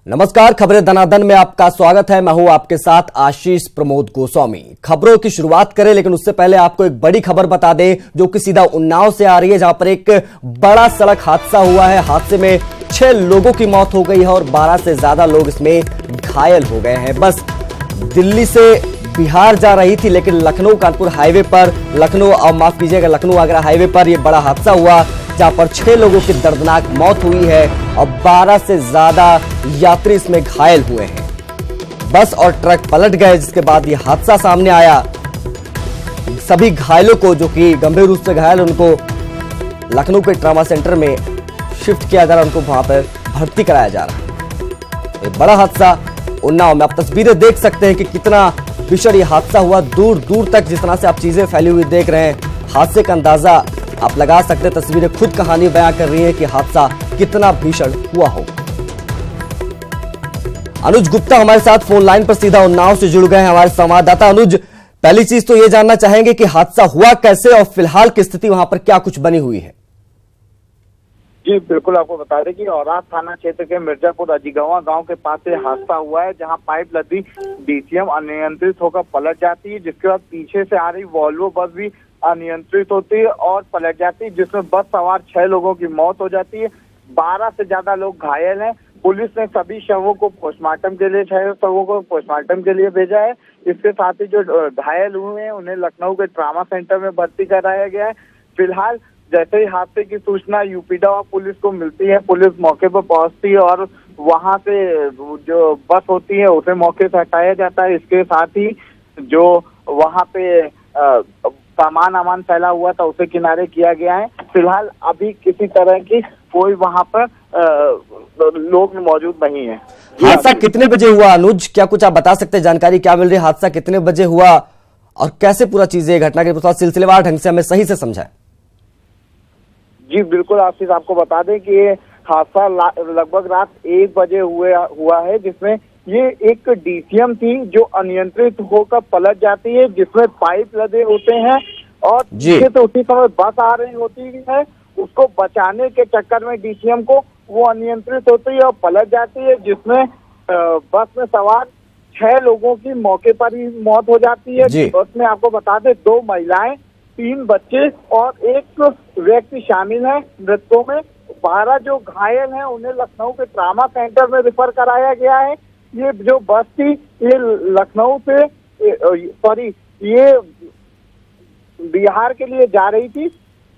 नमस्कार, खबरें दनादन में आपका स्वागत है। मैं हूं आपके साथ आशीष प्रमोद गोस्वामी। खबरों की शुरुआत करें, लेकिन उससे पहले आपको एक बड़ी खबर बता दें जो कि सीधा उन्नाव से आ रही है, जहां पर एक बड़ा सड़क हादसा हुआ है। हादसे में 6 लोगों की मौत हो गई है और 12 से ज्यादा लोग इसमें घायल हो गए हैं। बस दिल्ली से बिहार जा रही थी, लेकिन लखनऊ कानपुर हाईवे पर लखनऊ आगरा हाईवे पर यह बड़ा हादसा हुआ, जहां पर 6 लोगों की दर्दनाक मौत हुई है और 12 से ज्यादा यात्री इसमें घायल हुए हैं। बस और ट्रक पलट गए, जिसके बाद यह हादसा सामने आया। सभी घायलों को, जो कि गंभीर रूप से घायल, उनको लखनऊ के ट्रॉमा सेंटर में शिफ्ट किया जा रहा है, उनको वहां पर भर्ती कराया जा रहा है। एक बड़ा हादसा उन्नाव में। आप तस्वीरें देख सकते हैं कि कितना भीषण ये हादसा हुआ। दूर दूर तक जिस तरह से आप चीजें फैली हुई देख रहे हैं, हादसे का अंदाजा आप लगा सकते हैं। तस्वीरें खुद कहानी बयां कर रही है कि हादसा कितना भीषण हुआ हो। अनुज गुप्ता हमारे साथ फोन लाइन पर सीधा उन्नाव से जुड़ गए हैं, हमारे संवाददाता। अनुज, पहली चीज तो ये जानना चाहेंगे कि हादसा हुआ कैसे और फिलहाल की स्थिति वहां पर क्या कुछ बनी हुई है? जी बिल्कुल, आपको बता दें कि औराद थाना क्षेत्र के मिर्जापुर अजीगवा गांव के पास से हादसा हुआ है, जहां पाइप लदी डीसीएम अनियंत्रित होकर पलट जाती है, जिसके बाद पीछे से आ रही वॉल्वो बस भी अनियंत्रित होती है और पलट जाती है, जिसमें बस सवार 6 लोगों की मौत हो जाती है। 12 से ज्यादा लोग घायल हैं। पुलिस ने सभी शवों को पोस्टमार्टम के लिए 6 शवों को पोस्टमार्टम के लिए भेजा है। इसके साथ ही जो घायल हुए हैं उन्हें लखनऊ के ट्रामा सेंटर में भर्ती कराया गया है। फिलहाल जैसे ही हादसे की सूचना यूपीडा और पुलिस को मिलती है, पुलिस मौके पर पहुंचती है और वहां से जो बस होती है उसे मौके से हटाया जाता है। इसके साथ ही जो वहां पे सामान फैला हुआ था उसे किनारे किया गया है। फिलहाल अभी किसी तरह की कोई वहां पर लोग मौजूद नहीं है। हादसा कितने बजे हुआ अनुज, क्या कुछ आप बता सकते हैं? जानकारी क्या मिल रही है? हादसा कितने बजे हुआ और कैसे पूरा चीजें घटना के सिलसिलेवार ढंग से हमें सही से समझाएं। जी बिल्कुल, आशीष, आपको बता दें कि ये हादसा लगभग रात 1 बजे हुआ है, जिसमें ये एक डीसीएम थी जो अनियंत्रित होकर पलट जाती है, जिसमें पाइप लदे होते हैं और पीछे से उसी समय बस आ रही होती है। उसको बचाने के चक्कर में डीसीएम को वो अनियंत्रित होती है और पलट जाती है, जिसमें बस में सवार 6 लोगों की मौके पर ही मौत हो जाती है। बस में आपको बता दें 2 महिलाएं, 3 बच्चे और 1 व्यक्ति शामिल है। मृतकों में 12 जो घायल हैं उन्हें लखनऊ के ट्रामा सेंटर में रेफर कराया गया है। ये जो बस थी ये लखनऊ से ये बिहार के लिए जा रही थी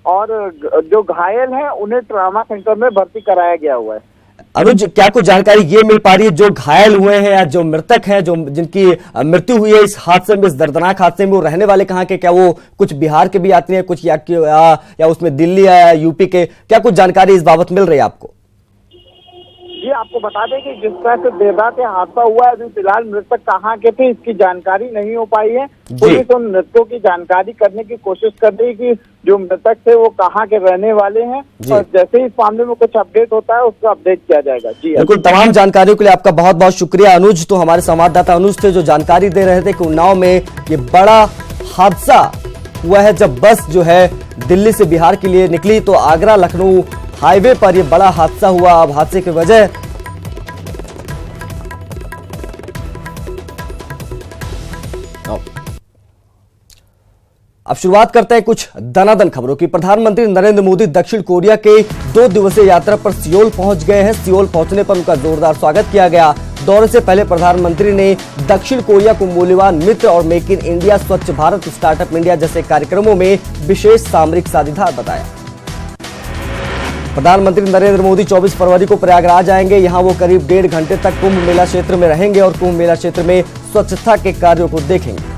और जो घायल हैं उन्हें ट्रामा सेंटर में भर्ती कराया गया हुआ है। अनुज, क्या कुछ जानकारी ये मिल पा रही है जो घायल हुए हैं या जो मृतक हैं, जो जिनकी मृत्यु हुई है इस हादसे में, इस दर्दनाक हादसे में, वो रहने वाले कहाँ के? क्या वो कुछ बिहार के भी यात्री हैं, कुछ या उसमें दिल्ली या यूपी के? क्या कुछ जानकारी इस बाबत मिल रही है आपको? ये आपको बता दें कि जिस तरह से देर रात हादसा हुआ है, अभी फिलहाल मृतक कहाँ के थे इसकी जानकारी नहीं हो पाई है। पुलिस उन मृतकों की जानकारी करने की कोशिश कर रही है कि जो मृतक थे वो कहाँ के रहने वाले हैं, और जैसे ही इस मामले में कुछ अपडेट होता है उसको अपडेट किया जाएगा। जी बिल्कुल, तमाम जानकारियों के लिए आपका बहुत बहुत शुक्रिया अनुज। तो हमारे संवाददाता अनुज थे जो जानकारी दे रहे थे कि उन्नाव में ये बड़ा हादसा हुआ है। जब बस जो है दिल्ली से बिहार के लिए निकली तो आगरा लखनऊ हाईवे पर यह बड़ा हादसा हुआ। अब हादसे की वजह अब शुरुआत करते हैं कुछ दनादन खबरों की। प्रधानमंत्री नरेंद्र मोदी दक्षिण कोरिया के 2 दिवसीय यात्रा पर सियोल पहुंच गए हैं। सियोल पहुंचने पर उनका जोरदार स्वागत किया गया। दौरे से पहले प्रधानमंत्री ने दक्षिण कोरिया को मूल्यवान मित्र और मेक इन इंडिया, स्वच्छ भारत, स्टार्टअप इंडिया जैसे कार्यक्रमों में विशेष सामरिक साझेदार बताया। प्रधानमंत्री नरेंद्र मोदी 24 फरवरी को प्रयागराज आएंगे। यहां वो करीब 1.5 घंटे तक कुंभ मेला क्षेत्र में रहेंगे और कुंभ मेला क्षेत्र में स्वच्छता के कार्यों को देखेंगे।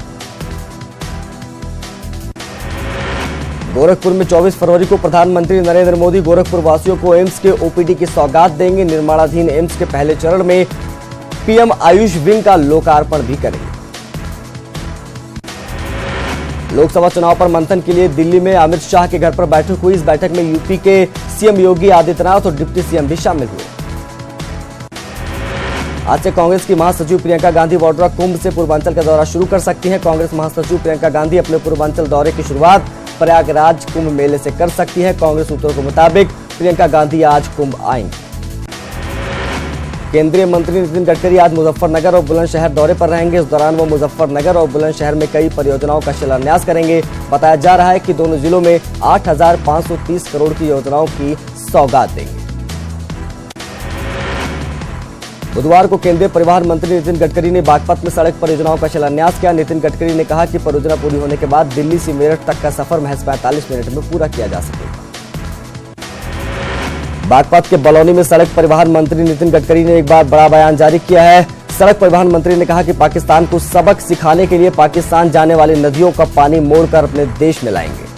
गोरखपुर में 24 फरवरी को प्रधानमंत्री नरेंद्र मोदी गोरखपुर वासियों को एम्स के ओपीडी की सौगात देंगे। निर्माणाधीन एम्स के पहले चरण में पीएम आयुष विंग का लोकार्पण भी करेंगे। लोकसभा चुनाव पर मंथन के लिए दिल्ली में अमित शाह के घर पर बैठक हुई। इस बैठक में यूपी के सीएम योगी आदित्यनाथ और डिप्टी सीएम भी शामिल हुए। आज से कांग्रेस की महासचिव प्रियंका गांधी वाड्रा कुंभ से पूर्वांचल का दौरा शुरू कर सकती हैं। कांग्रेस महासचिव प्रियंका गांधी अपने पूर्वांचल दौरे की शुरुआत प्रयागराज कुंभ मेले से कर सकती है। कांग्रेस सूत्रों के मुताबिक प्रियंका गांधी आज कुंभ आएंगी। केंद्रीय मंत्री नितिन गडकरी आज मुजफ्फरनगर और बुलंदशहर दौरे पर रहेंगे। इस दौरान वो मुजफ्फरनगर और बुलंदशहर में कई परियोजनाओं का शिलान्यास करेंगे। बताया जा रहा है कि दोनों जिलों में 8,530 करोड़ की योजनाओं की सौगात देंगे। बुधवार को केंद्रीय परिवहन मंत्री नितिन गडकरी ने बागपत में सड़क परियोजनाओं का शिलान्यास किया। नितिन गडकरी ने कहा कि परियोजना पूरी होने के बाद दिल्ली से मेरठ तक का सफर महज 45 मिनट में पूरा किया जा सकेगा। बागपत के बलौनी में सड़क परिवहन मंत्री नितिन गडकरी ने एक बार बड़ा बयान जारी किया है। सड़क परिवहन मंत्री ने कहा कि पाकिस्तान को सबक सिखाने के लिए पाकिस्तान जाने वाली नदियों का पानी मोड़कर अपने देश में लाएंगे।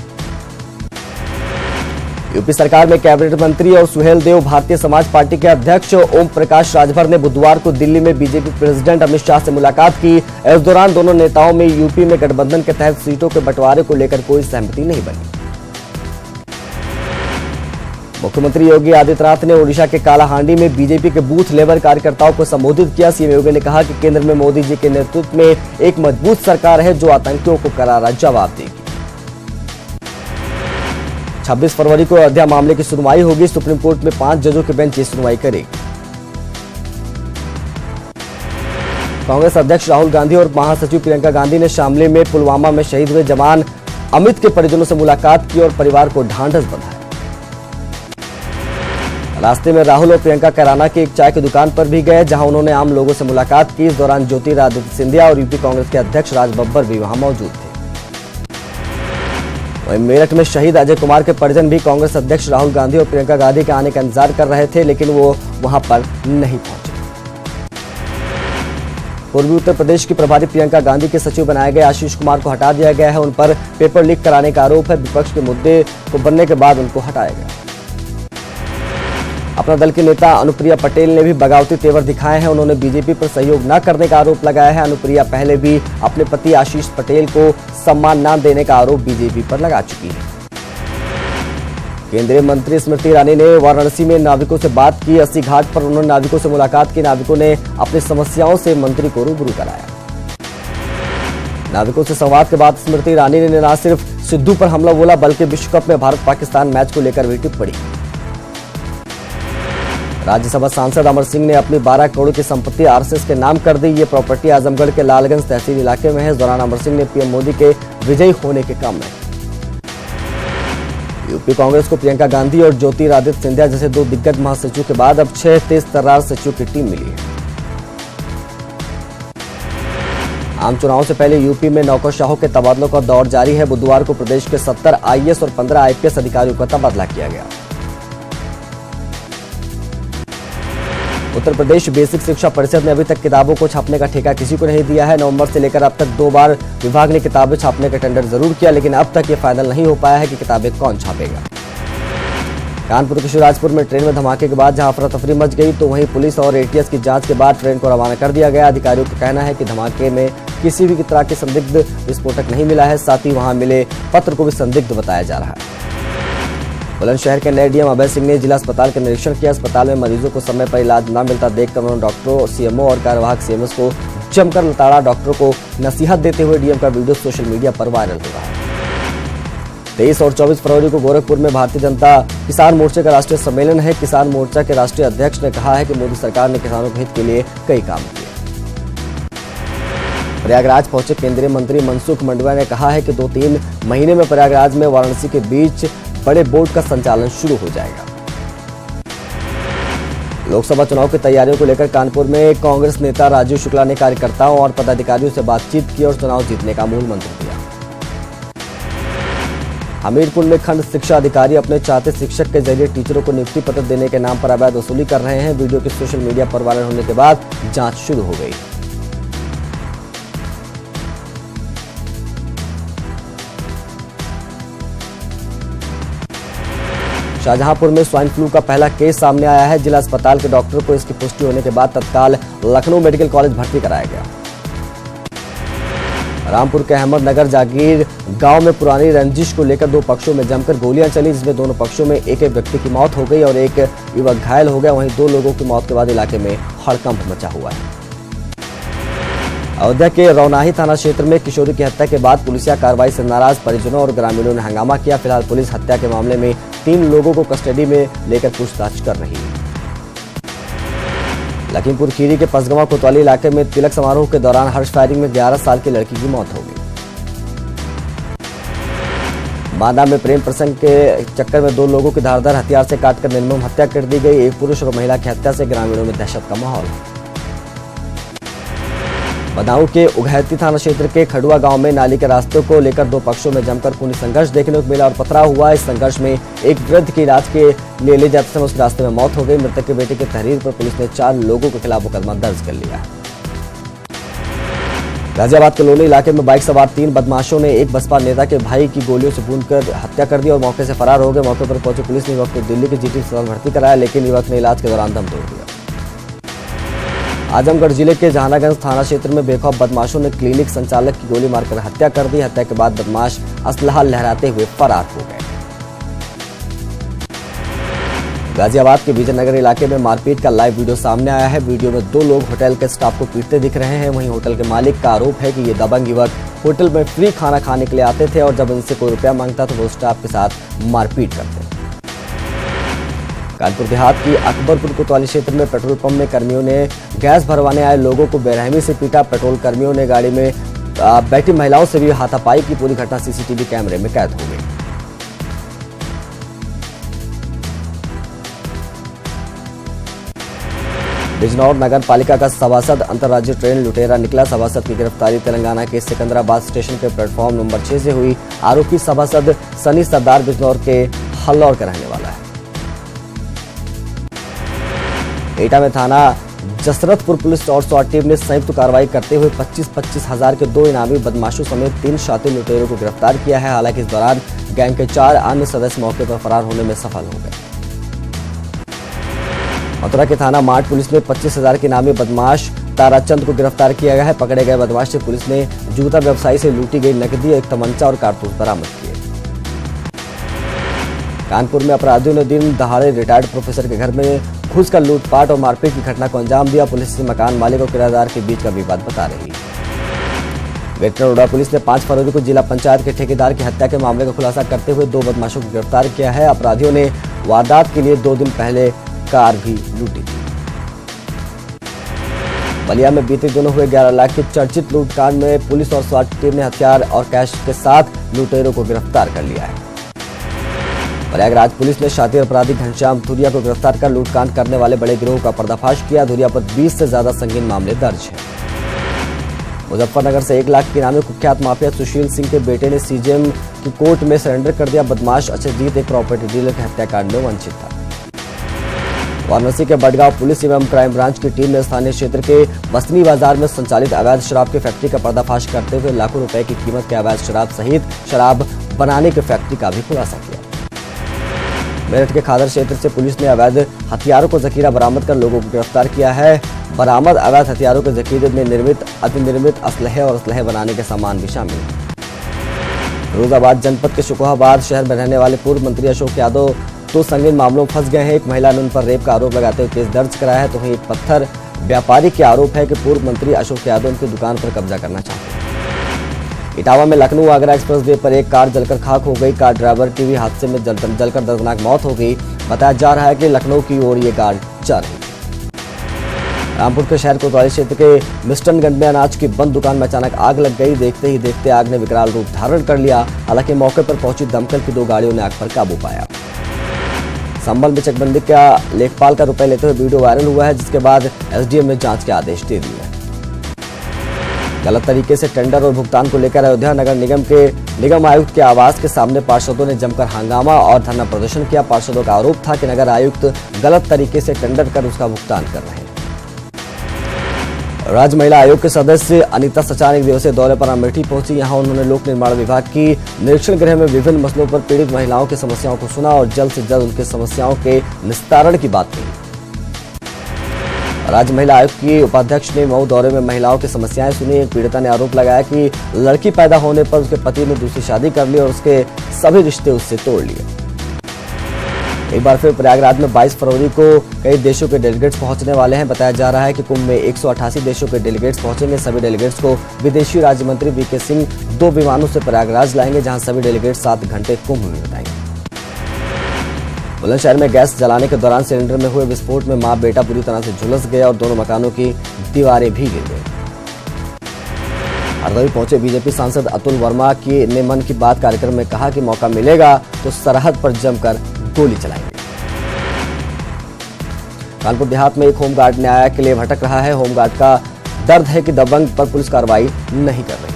यूपी सरकार में कैबिनेट मंत्री और सुहेल देव भारतीय समाज पार्टी के अध्यक्ष ओम प्रकाश राजभर ने बुधवार को दिल्ली में बीजेपी प्रेसिडेंट अमित शाह से मुलाकात की। इस दौरान दोनों नेताओं में यूपी में गठबंधन के तहत सीटों के बंटवारे को लेकर कोई सहमति नहीं बनी। मुख्यमंत्री योगी आदित्यनाथ ने ओडिशा के कालाहांडी में बीजेपी के बूथ लेवल कार्यकर्ताओं को संबोधित किया। सीएम योगी ने कहा कि केंद्र में मोदी जी के नेतृत्व में एक मजबूत सरकार है जो आतंकियों को करारा जवाब देगी। 26 फरवरी को अयोध्या मामले की सुनवाई होगी। सुप्रीम कोर्ट में 5 जजों की बेंच ये सुनवाई करेगी। कांग्रेस अध्यक्ष राहुल गांधी और महासचिव प्रियंका गांधी ने शामली में पुलवामा में शहीद हुए जवान अमित के परिजनों से मुलाकात की और परिवार को ढांढस बंधाया। रास्ते में राहुल और प्रियंका कैराना की एक चाय की दुकान पर भी गए, जहां उन्होंने आम लोगों से मुलाकात की। इस दौरान ज्योतिरादित्य सिंधिया और यूपी कांग्रेस के अध्यक्ष राज बब्बर भी वहां मौजूद थे। वहीं मेरठ में शहीद अजय कुमार के परिजन भी कांग्रेस अध्यक्ष राहुल गांधी और प्रियंका गांधी के आने का इंतजार कर रहे थे, लेकिन वो वहां पर नहीं पहुंचे। पूर्वी उत्तर प्रदेश की प्रभारी प्रियंका गांधी के सचिव बनाए गए आशीष कुमार को हटा दिया गया है। उन पर पेपर लीक कराने का आरोप है। विपक्ष के मुद्दे को बनने के बाद उनको हटाया गया। अपना दल के नेता अनुप्रिया पटेल ने भी बगावती तेवर दिखाए हैं। उन्होंने बीजेपी पर सहयोग न करने का आरोप लगाया है। अनुप्रिया पहले भी अपने पति आशीष पटेल को सम्मान न देने का आरोप बीजेपी पर लगा चुकी है। केंद्रीय मंत्री स्मृति ईरानी ने वाराणसी में नाविकों से बात की। 80 घाट पर उन्होंने नाविकों से मुलाकात की। नाविकों ने अपनी समस्याओं से मंत्री को रूबरू कराया। नाविकों से संवाद के बाद स्मृति ईरानी ने न सिर्फ सिद्धू पर हमला बोला, बल्कि विश्व कप में भारत पाकिस्तान मैच को लेकर भी टिप्पणी। राज्यसभा सांसद अमर सिंह ने अपनी 12 करोड़ की संपत्ति आरएसएस के नाम कर दी। ये प्रॉपर्टी आजमगढ़ के लालगंज तहसील इलाके में है। इस दौरान अमर सिंह ने पीएम मोदी के विजयी होने के काम में यूपी कांग्रेस को प्रियंका गांधी और ज्योतिरादित्य सिंधिया जैसे 2 दिग्गज महासचिव के बाद अब 6 तेज तर्रार सचिव की टीम मिली है। आम चुनाव से पहले यूपी में नौकरशाहों के तबादलों का दौर जारी है। बुधवार को प्रदेश के 70 आईएएस और 15 आईपीएस अधिकारियों का तबादला किया गया। उत्तर प्रदेश बेसिक शिक्षा परिषद ने अभी तक किताबों को छापने का ठेका किसी को नहीं दिया है। नवंबर से लेकर अब तक 2 बार विभाग ने किताबें छापने का टेंडर जरूर किया, लेकिन अब तक ये फाइनल नहीं हो पाया है कि किताबें कौन छापेगा। कानपुर के शिवराजपुर में ट्रेन में धमाके के बाद जहां अफरा तफरी मच गई, तो वहीं पुलिस और एटीएस की जांच के बाद ट्रेन को रवाना कर दिया गया। अधिकारियों का कहना है कि धमाके में किसी भी तरह के संदिग्ध विस्फोटक नहीं मिला है। साथ ही वहां मिले पत्र को भी संदिग्ध बताया जा रहा है। बुलंदशहर के नए डीएम अभय सिंह ने जिला अस्पताल का निरीक्षण किया। अस्पताल में मरीजों को समय पर इलाज न मिलता देखकर उन्होंने डॉक्टरों, सीएमओ और कार्यवाहक सीएमएस को जमकर लताड़ा। डॉक्टरों को नसीहत देते हुए डीएम का वीडियो सोशल मीडिया पर वायरल हो रहा है। 23 और 24 फरवरी को गोरखपुर में भारतीय जनता किसान मोर्चे का राष्ट्रीय सम्मेलन है। किसान मोर्चा के राष्ट्रीय अध्यक्ष ने कहा है कि मोदी सरकार ने किसानों के हित के लिए कई काम किए। प्रयागराज पहुंचे केंद्रीय मंत्री मनसुख मंडाविया ने कहा है कि 2-3 महीने में प्रयागराज में वाराणसी के बीच बड़े बोट का संचालन शुरू हो जाएगा। लोकसभा चुनाव की तैयारियों को लेकर कानपुर में कांग्रेस नेता राजीव शुक्ला ने कार्यकर्ताओं और पदाधिकारियों से बातचीत की और चुनाव जीतने का मूल मंत्र दिया। हमीरपुर में खंड शिक्षा अधिकारी अपने चाहते शिक्षक के जरिए टीचरों को नियुक्ति पत्र देने के नाम पर अवैध वसूली कर रहे हैं। वीडियो के सोशल मीडिया पर वायरल होने के बाद जांच शुरू हो गई। शाहजहांपुर में स्वाइन फ्लू का पहला केस सामने आया है। जिला अस्पताल के डॉक्टर को इसकी पुष्टि होने के बाद तत्काल लखनऊ मेडिकल कॉलेज भर्ती कराया गया। रामपुर के अहमदनगर जागीर गांव में पुरानी रंजिश को लेकर 2 पक्षों में जमकर गोलियां चली, जिसमें दोनों पक्षों में एक व्यक्ति की मौत हो गई और एक युवक घायल हो गया। वहीं 2 लोगों की मौत के बाद इलाके में हड़कंप मचा हुआ है। अयोध्या के रौनाही थाना क्षेत्र में किशोरी की हत्या के बाद पुलिसिया कार्रवाई से नाराज परिजनों और ग्रामीणों ने हंगामा किया। फिलहाल पुलिस हत्या के मामले में 3 लोगों को कस्टडी में लेकर पूछताछ कर रही है। लखीमपुर खीरी के पसगवा कोतवाली इलाके में तिलक समारोह के दौरान हर्ष फायरिंग में 11 साल की लड़की की मौत हो गई। बांदा में प्रेम प्रसंग के चक्कर में 2 लोगों की धारदार हथियार से काटकर निर्मम हत्या कर दी गई। एक पुरुष और महिला की हत्या से ग्रामीणों में दहशत का माहौल। बदायूं के उघैती थाना क्षेत्र के खडुआ गांव में नाली के रास्तों को लेकर 2 पक्षों में जमकर खूनी संघर्ष देखने को मिला और पथराव हुआ। इस संघर्ष में एक वृद्ध के इलाज के लिए ले जाते समय उसके रास्ते में मौत हो गई। मृतक के बेटे की तहरीर पर पुलिस ने 4 लोगों के खिलाफ मुकदमा दर्ज कर लिया है। गाजियाबाद के लोनी इलाके में बाइक सवार 3 बदमाशों ने एक बसपा नेता के भाई की गोलियों से भूनकर हत्या कर दी और मौके से फरार हो गए। मौके पर पहुंची पुलिस ने युवक को दिल्ली के जीटी अस्पताल भर्ती कराया, लेकिन युवक ने इलाज के दौरान दम तोड़ दिया। आजमगढ़ जिले के जहानागंज थाना क्षेत्र में बेखौफ बदमाशों ने क्लिनिक संचालक की गोली मारकर हत्या कर दी। हत्या के बाद बदमाश असलहा लहराते हुए फरार हो गए। गाजियाबाद के विजयनगर इलाके में मारपीट का लाइव वीडियो सामने आया है। वीडियो में 2 लोग होटल के स्टाफ को पीटते दिख रहे हैं। वहीं होटल के मालिक का आरोप है कि ये दबंग युवक होटल में फ्री खाना खाने के लिए आते थे और जब इनसे कोई रुपया मांगता तो वो स्टाफ के साथ मारपीट करते। कानपुर देहात की अकबरपुर कोतवाली क्षेत्र में पेट्रोल पंप में कर्मियों ने गैस भरवाने आए लोगों को बेरहमी से पीटा। पेट्रोल कर्मियों ने गाड़ी में बैठी महिलाओं से भी हाथापाई की। पूरी घटना सीसीटीवी कैमरे में कैद हो गई। बिजनौर नगर पालिका का सभासद अंतर्राज्यीय ट्रेन लुटेरा निकला। सभासद की गिरफ्तारी तेलंगाना के सिकंदराबाद स्टेशन के प्लेटफॉर्म नंबर 6 से हुई। आरोपी सभासद सनी सरदार बिजनौर के हल्लौर का रहने वाला है। एटा में थाना जसरतपुर पुलिस और स्वाट टीम ने संयुक्त कार्रवाई करते हुए 25-25 हजार के 2 इनामी बदमाशों समेत 3 शातिर लुटेरों को गिरफ्तार किया है। हालांकि इस दौरान गैंग के 4 अन्य सदस्य मौके पर फरार होने में सफल हो गए। मथुरा के थाना मार्ट पुलिस ने 25,000 के इनामी बदमाश ताराचंद को गिरफ्तार किया गया है। पकड़े गए बदमाश से पुलिस ने जूता व्यवसायी से लूटी गई नकदी, एक तमंचा और कारतूस बरामद किए। कानपुर में अपराधियों ने दिन दहाड़े रिटायर्ड प्रोफेसर के घर में घुसकर लूटपाट और मारपीट की घटना को अंजाम दिया। पुलिस ने मकान मालिक और किराएदार के बीच का विवाद बता रही है। वेटनरोडा पुलिस ने 5 फरवरी को जिला पंचायत के ठेकेदार की हत्या के मामले का खुलासा करते हुए 2 बदमाशों को गिरफ्तार किया है। अपराधियों ने वारदात के लिए 2 दिन पहले कार भी लूटी थी। बलिया में बीते दिनों हुए 11 लाख के चर्चित लूटकांड में पुलिस और स्वाट टीम ने हथियार और कैश के साथ लुटेरों को गिरफ्तार कर लिया है। प्रयागराज पुलिस ने शातिर अपराधी घनश्याम धुरिया को गिरफ्तार कर लूटकांड करने वाले बड़े गिरोह का पर्दाफाश किया। धुरिया पर 20 से ज्यादा संगीन मामले दर्ज हैं। मुजफ्फरनगर से 1 लाख के इनामी कुख्यात माफिया सुशील सिंह के बेटे ने सीजेएम की कोर्ट में सरेंडर कर दिया। बदमाश अचरजीत एक प्रॉपर्टी डीलर के हत्याकांड में वंचित था। वाराणसी के बडगांव पुलिस एवं क्राइम ब्रांच की टीम ने स्थानीय क्षेत्र के बसनी बाजार में संचालित अवैध शराब की फैक्ट्री का पर्दाफाश करते हुए लाखों रुपए की कीमत के अवैध शराब सहित शराब बनाने की फैक्ट्री का भी खुलासा किया। मेरठ के खादर क्षेत्र से पुलिस ने अवैध हथियारों को जखीरा बरामद कर लोगों को गिरफ्तार किया है। बरामद अवैध हथियारों के जखीरे में निर्मित अतिनिर्मित असलहे और असलहे बनाने के सामान भी शामिल हैं। फिरोजाबाद जनपद के शुकोहाबाद शहर में रहने वाले पूर्व मंत्री अशोक यादव 2 संगीन मामलों में फंस गए हैं। एक महिला ने उन पर रेप का आरोप लगाते हुए केस दर्ज कराया है। तो वहीं एक पत्थर व्यापारी के आरोप है कि पूर्व मंत्री अशोक यादव उनकी दुकान पर कब्जा करना चाहते हैं। इटावा में लखनऊ आगरा एक्सप्रेस वे पर एक कार जलकर खाक हो गई। कार ड्राइवर की भी हादसे में जलकर दर्दनाक मौत हो गई। बताया जा रहा है कि लखनऊ की ओर ये कार जा रही थी। रामपुर के शहर कोतवाली क्षेत्र के मिस्टनगंज में अनाज की बंद दुकान में अचानक आग लग गई। देखते ही देखते आग ने विकराल रूप धारण कर लिया। हालांकि मौके पर पहुंची दमकल की 2 गाड़ियों ने आग पर काबू पाया। संभल में चकबंदी का लेखपाल का रुपए लेते हुए वीडियो वायरल हुआ है, जिसके बाद एसडीएम ने जांच के आदेश दे दिए हैं। गलत तरीके से टेंडर और भुगतान को लेकर अयोध्या नगर निगम के निगम आयुक्त के आवास के सामने पार्षदों ने जमकर हंगामा और धरना प्रदर्शन किया। पार्षदों का आरोप था कि नगर आयुक्त गलत तरीके से टेंडर कर उसका भुगतान कर रहे हैं। राज्य महिला आयोग के सदस्य अनीता सचान 1 दिवसीय दौरे पर अमेठी पहुंची। यहां उन्होंने लोक निर्माण विभाग की निरीक्षण गृह में विभिन्न मसलों पर पीड़ित महिलाओं की समस्याओं को सुना और जल्द से जल्द उनकी समस्याओं के निस्तारण की बात कही। राज्य महिला आयोग की उपाध्यक्ष ने मऊ दौरे में महिलाओं की समस्याएं सुनी। एक पीड़िता ने आरोप लगाया कि लड़की पैदा होने पर उसके पति ने दूसरी शादी कर ली और उसके सभी रिश्ते उससे तोड़ लिए। एक बार फिर प्रयागराज में 22 फरवरी को कई देशों के डेलीगेट्स पहुंचने वाले हैं। बताया जा रहा है कि कुंभ में 188 देशों के डेलीगेट्स पहुंचेंगे। सभी डेलीगेट्स को विदेशी राज्य मंत्री वीके सिंह 2 विमानों से प्रयागराज लाएंगे, जहां सभी डेलीगेट्स 7 घंटे कुंभ में बिताएंगे। बुलंदशहर में गैस जलाने के दौरान सिलेंडर में हुए विस्फोट में मां बेटा पूरी तरह से झुलस गए और दोनों मकानों की दीवारें भी गिर गई। हरदोई पहुंचे बीजेपी सांसद अतुल वर्मा ने मन की बात कार्यक्रम में कहा कि मौका मिलेगा तो सरहद पर जमकर गोली चलाएंगे। कानपुर देहात में एक होमगार्ड न्याय के लिए भटक रहा है। होमगार्ड का दर्द है कि दबंग पर पुलिस कार्रवाई नहीं कर रही।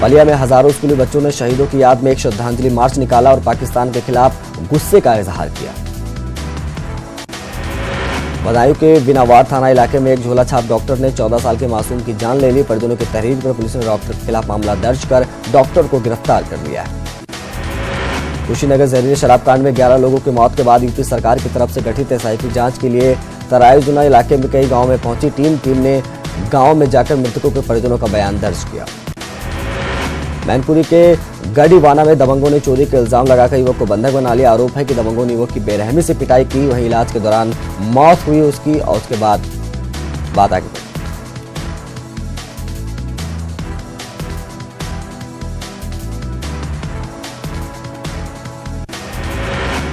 बलिया में हजारों स्कूली बच्चों ने शहीदों की याद में एक श्रद्धांजलि मार्च निकाला और पाकिस्तान के खिलाफ गुस्से का इजहार किया। बदायूं के बिनावार थाना इलाके में एक झोला छाप डॉक्टर ने 14 साल के मासूम की जान ले ली। परिजनों की तहरीर पर पुलिस ने डॉक्टर के खिलाफ मामला दर्ज कर डॉक्टर को गिरफ्तार कर लिया है। कुशीनगर जहरीले शराब कांड में 11 लोगों की मौत के बाद यूपी सरकार की तरफ से गठित एसआईटी जांच के लिए तराईजुना इलाके में कई गांव में पहुंची टीम ने गांव में जाकर मृतकों के परिजनों का बयान दर्ज किया। मैनपुरी के गढ़ीवाना में दबंगों ने चोरी के इल्जाम लगाकर युवक को बंधक बना लिया। आरोप है कि दबंगों ने युवक की बेरहमी से पिटाई की, वहीं इलाज के दौरान मौत हुई उसकी और उसके बाद बात आगे बढ़ी।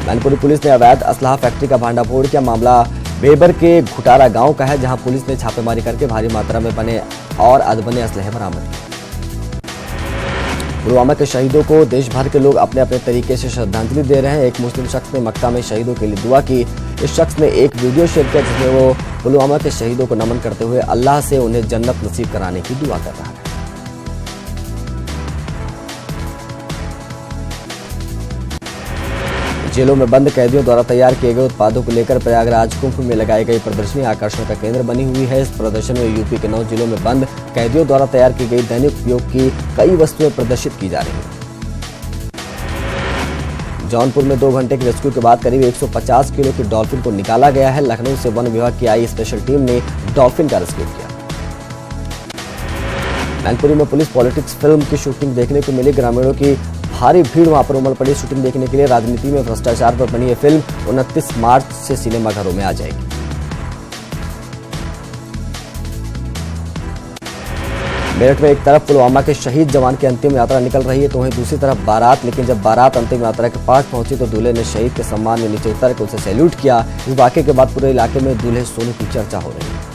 मैनपुरी पुलिस ने अवैध असलाह फैक्ट्री का भांडाफोड़ किया। मामला बेबर के घुटारा गांव का है, जहां पुलिस ने छापेमारी करके भारी मात्रा में बने और अधबने असलहे बरामद किए। पुलवामा के शहीदों को देश भर के लोग अपने अपने तरीके से श्रद्धांजलि दे रहे हैं। एक मुस्लिम शख्स ने मक्का में शहीदों के लिए दुआ की। इस शख्स ने एक वीडियो शेयर किया जिसमें वो पुलवामा के शहीदों को नमन करते हुए अल्लाह से उन्हें जन्नत नसीब कराने की दुआ कर रहा है। जेलों में बंद कैदियों द्वारा तैयार किए गए उत्पादों को लेकर प्रयागराज कुंभ में लगाई गई प्रदर्शनी आकर्षण का केंद्र बनी हुई है। इस प्रदर्शनी में यूपी के 9 जिलों में बंद कैदियों द्वारा तैयार की गई दैनिक उपयोग की कई वस्तुएं प्रदर्शित की जा रही हैं। जौनपुर में 2 घंटे की रेस्क्यू के बाद करीब 150 किलो की डॉल्फिन को निकाला गया है। लखनऊ से वन विभाग की आई स्पेशल टीम ने डॉल्फिन का रेस्क्यू किया। मैनपुरी में पुलिस पॉलिटिक्स फिल्म की शूटिंग देखने को मिली। ग्रामीणों की भारी भीड़ वहां पर उमड़ पड़ी शूटिंग देखने के लिए। राजनीति में भ्रष्टाचार पर बनी यह फिल्म 29 मार्च से सिनेमाघरों में आ जाएगी। मेरठ में एक तरफ पुलवामा के शहीद जवान की अंतिम यात्रा निकल रही है तो वहीं दूसरी तरफ बारात। लेकिन जब बारात अंतिम यात्रा के पास पहुंची तो दूल्हे ने शहीद के सम्मान में नीचे उतर कर उसे सैल्यूट किया। इस वाकये के बाद पूरे इलाके में दूल्हे सोनू की चर्चा हो रही है।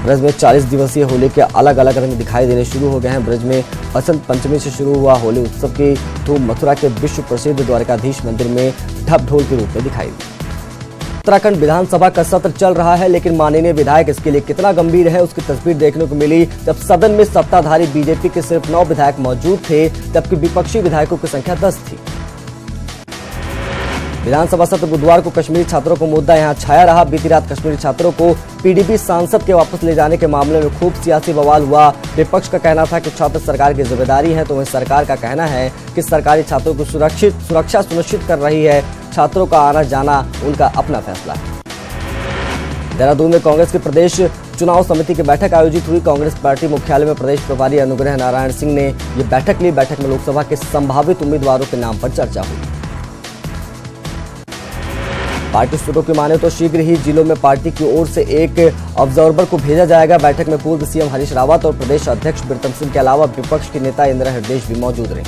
ब्रज में 40 दिवसीय होली के अलग अलग रंग दिखाई देने शुरू हो गए हैं। ब्रज में बसंत पंचमी से शुरू हुआ होली उत्सव की धूम मथुरा के विश्व प्रसिद्ध द्वारकाधीश मंदिर में ढप ढोल के रूप में दिखाई दी। उत्तराखंड विधानसभा का सत्र चल रहा है लेकिन माननीय विधायक इसके लिए कितना गंभीर है उसकी तस्वीर देखने को मिली जब सदन में सत्ताधारी बीजेपी के सिर्फ 9 विधायक मौजूद थे जबकि विपक्षी विधायकों की संख्या 10 थी। विधानसभा सत्र बुधवार को कश्मीरी छात्रों को मुद्दा यहां छाया रहा। बीती रात कश्मीरी छात्रों को पीडीपी सांसद के वापस ले जाने के मामले में खूब सियासी बवाल हुआ। विपक्ष का कहना था कि छात्र सरकार की जिम्मेदारी है तो वहीं सरकार का कहना है कि सरकारी छात्रों को सुरक्षा सुनिश्चित कर रही है। छात्रों का आना जाना उनका अपना फैसला है। देहरादून में कांग्रेस की प्रदेश चुनाव समिति की बैठक आयोजित हुई। कांग्रेस पार्टी मुख्यालय में प्रदेश प्रभारी अनुग्रह नारायण सिंह ने ये बैठक ली। बैठक में लोकसभा के संभावित उम्मीदवारों के नाम पर चर्चा हुई। पार्टी सूत्रों की माने तो शीघ्र ही जिलों में पार्टी की ओर से एक ऑब्जर्वर को भेजा जाएगा। बैठक में पूर्व सीएम हरीश रावत और प्रदेश अध्यक्ष प्रीतम सिंह के अलावा विपक्ष के नेता इंदिरा हृदयेश भी मौजूद रहे।